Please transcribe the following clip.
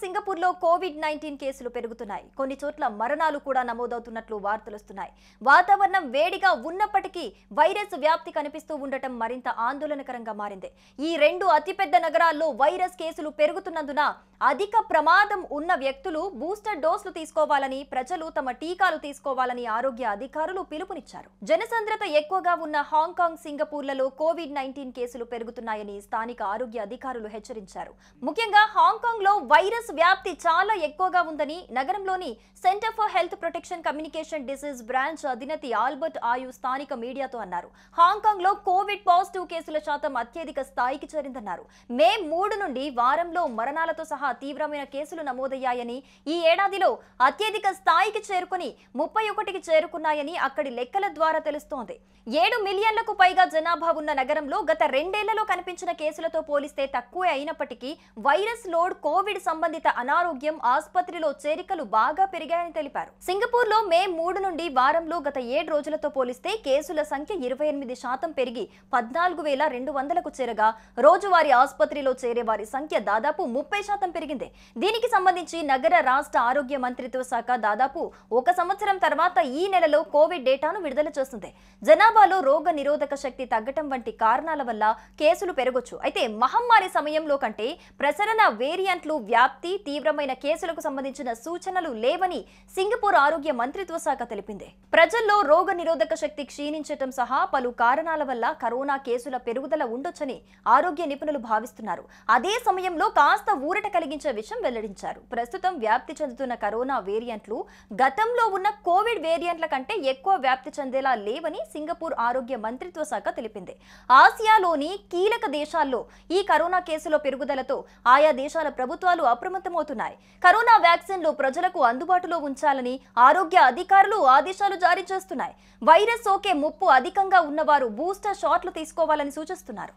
సింగపూర్లో కోవిడ్-19 కేసులు పెరుగుతున్నాయి. కొన్ని చోట్ల మరణాలు కూడా నమోదవుతున్నట్లు వార్తలొస్తున్నాయి. వాతావరణం వేడిగా ఉన్నప్పటికీ వైరస్ వ్యాప్తి కనిపిస్తూ ఉండటం మరింత ఆందోళనకరంగా మారింది. ఈ రెండు అతిపెద్ద నగరాల్లో వైరస్ కేసులు పెరుగుతున్నందున అధిక ప్రమాదం ఉన్న వ్యక్తులు బూస్టర్ డోసులు తీసుకోవాలని, ప్రజలు తమ టీకాలు తీసుకోవాలని ఆరోగ్య అధికారులు పిలుపునిచ్చారు. జనసాంద్రత ఎక్కువగా ఉన్న హాంకాంగ్, సింగపూర్లలో కోవిడ్-19 కేసులు పెరుగుతున్నాయని స్థానిక ఆరోగ్య అధికారులు హెచ్చరించారు. ముఖ్యంగా హాంకాంగ్ లో వైరస్ వ్యాప్తి చాలా ఎక్కువగా ఉందని నగరంలోని centre for health protection communication disease branch అధినేత ఆల్బర్ట్ ఆయు స్థానిక మీడియాతో అన్నారు. హాంకాంగ్ లో కోవిడ్ పాజిటివ్ కేసుల శాతం అత్యధిక స్థాయికి చేరిందన్నారు. మే 3 నుండి వారంలో మరణాలతో సహా తీవ్రమైన కేసులు నమోదయ్యాయని, ఈ ఏడాదిలో అత్యధిక స్థాయికి చేరుకుని 31కి చేరుకున్నాయని అక్కడి లెక్కల ద్వారా తెలుస్తోంది. 7 మిలియన్లకు పైగా జనాభా ఉన్న నగరంలో గత 2 ఏళ్లలో కనిపించిన కేసులతో పోలిస్తే తక్కువే అయినప్పటికీ వైరస్ లోడ్, కోవిడ్ సంబంధిత అనారోగ్యం, ఆసుపత్రిలో చేరికలు బాగా పెరిగాయని తెలిపారు. సింగపూర్ లో మే 3 నుండి వారంలో గత 7 రోజులతో పోలిస్తే కేసుల సంఖ్య 28% పెరిగి 14,200కు చేరగా రోజువారీ ఆసుపత్రిలో చేరే వారి సంఖ్య దాదాపు 30% పెరిగింది. దీనికి సంబంధించి నగర రాష్ట్ర ఆరోగ్య మంత్రిత్వ శాఖ దాదాపు 1 సంవత్సరం తర్వాత ఈ నెలలో కోవిడ్ డేటాను విడుదల చేస్తుంది. జనాభాలో రోగ నిరోధక శక్తి తగ్గటం వంటి కారణాల వల్ల కేసులు పెరగొచ్చు. అయితే మహమ్మారి సమయంలో కంటే ప్రసరణ వేరియంట్లు వ్యాప్తి, తీవ్రమైన కేసులకు సంబంధించిన సూచనలు లేవని సింగపూర్ ఆరోగ్య మంత్రిత్వ శాఖ తెలిపింది. ప్రజల్లో రోగ నిరోధక శక్తి క్షీణించటం సహా పలు కారణాల వల్ల కరోనా కేసుల పెరుగుదల ఉండొచ్చని ఆరోగ్య నిపుణులు భావిస్తున్నారు. అదే సమయంలో కాస్త ఊరట కలిగించే విషయం వెల్లడించారు. ప్రస్తుతం వ్యాప్తి చెందుతున్న కరోనా వేరియంట్లు గతంలో ఉన్న కోవిడ్ వేరియంట్ల కంటే ఎక్కువ వ్యాప్తి చెందేలా లేవని సింగపూర్ ఆరోగ్య మంత్రిత్వ శాఖ తెలిపింది. ఆసియాలోని కీలక దేశాల్లో ఈ కరోనా కేసుల పెరుగుదలతో ఆయా దేశాల ప్రభుత్వాలు అప్రమత్తమవుతున్నాయి. కరోనా వ్యాక్సిన్లు ప్రజలకు అందుబాటులో ఉంచాలని ఆరోగ్య అధికారులు ఆదేశాలు జారీ చేస్తున్నాయి. వైరస్ సోకే ముప్పు అధికంగా ఉన్నవారు బూస్టర్ షాట్లు తీసుకోవాలని సూచిస్తున్నారు.